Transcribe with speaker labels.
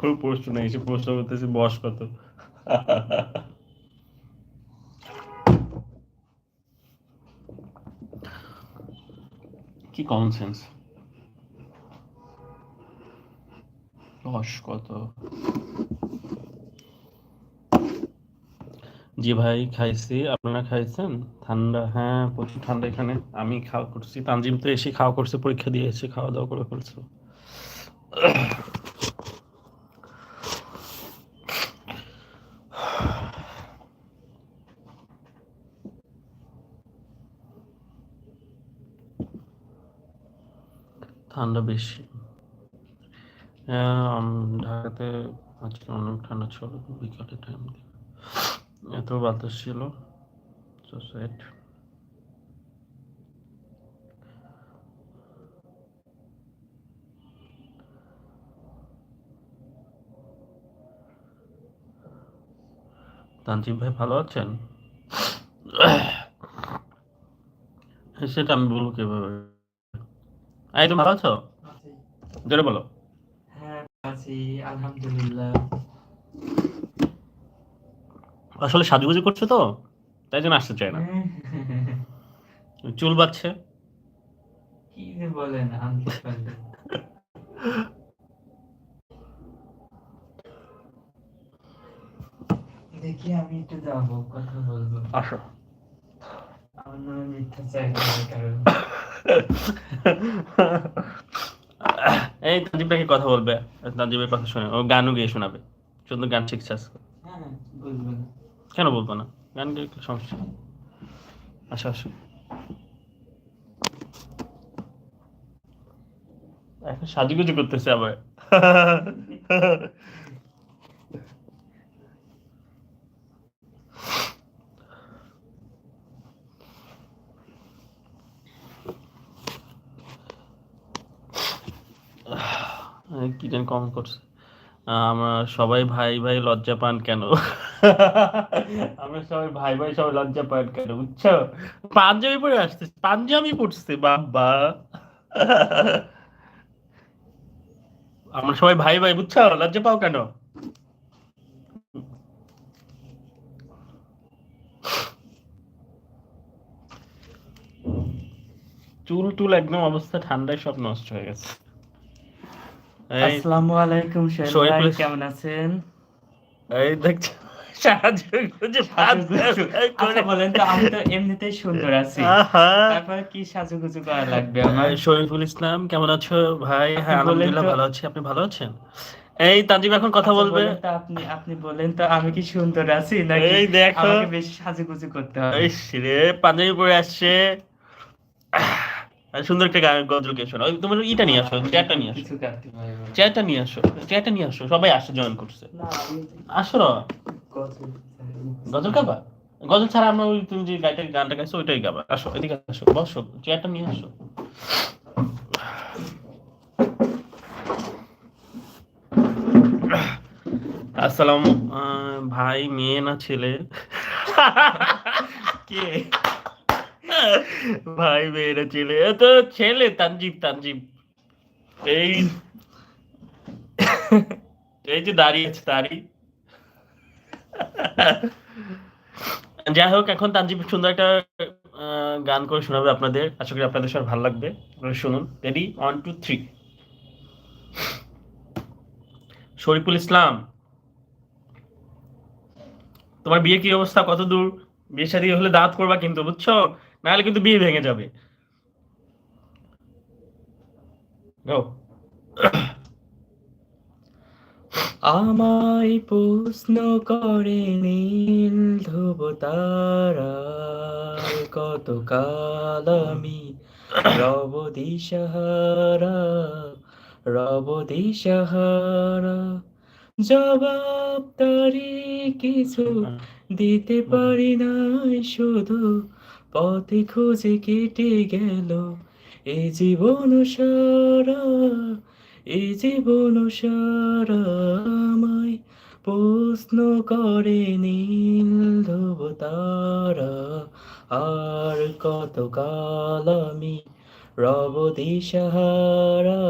Speaker 1: কোনো প্রশ্ন নেই, এসে প্রশ্ন করতেছি বয়স কত। কি কমন সেন্স, বয়স কত। জি ভাই খাইছি, আপনারা খাইছেন? ঠান্ডা, হ্যাঁ প্রচুর ঠান্ডা এখানে। আমি খাওয়া করছি, তানজিম তো এসে খাওয়া করছে, পরীক্ষা দিয়ে এসে খাওয়া দাওয়া করে ফেলছে। ঠান্ডা বেশি, হ্যাঁ ঢাকাতে আজকে অনেক ঠান্ডা ছিল বিকালের টাইম দিয়ে, এত বাতাস ছিল। So sad. তানজিম ভাই ভালো আছেন? সেটা আমি বলবো কিভাবে? এই তুমি ভালো আছো? জোরে বলো।
Speaker 2: হ্যাঁ আছি, আলহামদুলিল্লাহ।
Speaker 1: আসলে সাজুগুজু করছে তো, তাই জন্য আসতে চায় না। চুল বাচ্ছে।
Speaker 2: কি যে বলেন আনতে পারলে। দেখি আমি একটু যাবো, কথা বলবো।
Speaker 1: আসো।
Speaker 2: আমার নামে মিথ্যা চাই কারণ
Speaker 1: এই তানজিম ভাই কথা বলবে, তানজিমের কথা শুনে ও গানও গিয়ে শোনাবে, সুন্দর গান শিখছে আজকে।
Speaker 2: হ্যাঁ বলবো না।
Speaker 1: কেন বলবো না, গান গিয়ে একটু সমস্যা। আসো আসো, এখন সাজুগুজু করতেছে আবার। কি যেন কমেন্ট করছে, আমরা সবাই ভাই ভাই লজ্জা পান কেন? আমরা সবাই ভাই ভাই সবাই লজ্জা পান কেন বুঝছো? পাঞ্জাবি পরে আসছে, পাঞ্জাবি পড়ছে বাবা। আমরা সবাই ভাই ভাই বুঝছো, লজ্জা পাও কেন? চুল টুল একদম অবস্থা ঠান্ডায় সব নষ্ট হয়ে গেছে। এই
Speaker 2: আসসালামু আলাইকুম সোহেল
Speaker 1: শরীফ
Speaker 2: ভাই,
Speaker 1: পুলিশ,
Speaker 2: কেমন আছেন?
Speaker 1: এই দেখছো সাজুগুজু
Speaker 2: সাজুগুজু, আচ্ছা বলেন তো, আমি তো এমনিতেই সুন্দর আছি,
Speaker 1: আহা।
Speaker 2: তারপরে কি সাজুগুজু করা লাগবে আমার?
Speaker 1: শরীফুল ইসলাম কেমন আছো ভাই?
Speaker 2: আপনি
Speaker 1: হ্যাঁ
Speaker 2: বলেন
Speaker 1: আলহামদুলিল্লাহ
Speaker 2: তো।
Speaker 1: ভালো আছি, আপনি ভালো আছেন? এই তানজিম এখন কথা
Speaker 2: আচ্ছা
Speaker 1: বলবে।
Speaker 2: বলেন তো, আপনি বলেন তো, আমি কি সুন্দর আছি নাকি
Speaker 1: এই দেখো,
Speaker 2: আমাকে বেশি সাজুগুজু করতে হবে?
Speaker 1: ইস রে পাঞ্জাবি পরে আসছে। সুন্দর একটা গান গজল কে শোনো, তোমার ইটা
Speaker 2: না
Speaker 1: নিয়ে
Speaker 2: না,
Speaker 1: আসো,
Speaker 2: আমি
Speaker 1: চেয়ারটা
Speaker 2: খুব
Speaker 1: নিয়ে আসো,
Speaker 2: কিছু কাটতে পারবো না।
Speaker 1: চেয়ারটা নিয়ে আসো, চেয়ারটা নিয়ে আসো, সবাই আসে জয়েন করছে।
Speaker 2: না আমি
Speaker 1: আসো না,
Speaker 2: গজল
Speaker 1: গজল গাবা? গজল ছাড়া আমরা ওই তুমি যে গানটা গাইছো ওইটাই গাবা। আসো এদিকে আসো, বসো, চেয়ারটা নিয়ে আসো। আসসালাম, ভাই মেয়ে না ছেলে?
Speaker 2: কে?
Speaker 1: ভাই মেয়ে না ছেলে? এ তো ছেলে, তানজিব তানজিব। এই এই যে দাঁড়িয়ে আছে দাঁড়ি। যাই হোক, এখন তানজিব সুন্দর একটা গান করে শোনাবে আপনাদের, আশা করি আপনাদের সবার ভালো লাগবে। আপনারা শুনুন, রেডি, 1 2 3। শরীফুল ইসলাম, তোমার বিয়ে কি অবস্থা, কত দূর? বিয়ে শাদী হলে দাওয়াত করবা কিন্তু বুঝছো, নাহলে কিন্তু বিয়ে ভেঙে যাবে। গো।
Speaker 2: আমায় প্রশ্ন করে নীল ধ্রুব তারা, কত কাল আমি রব দিশাহারা, রব দিশাহারা, জবাব তারি কিছু দিতে পারি নাই, শুধু পথে খুঁজে কেটে গেল এ জীবন সারা, এ জীবন সারা। আমায় প্রশ্ন করে নীল ধ্রুব তারা, আর কত কাল আমি রব দিশাহারা।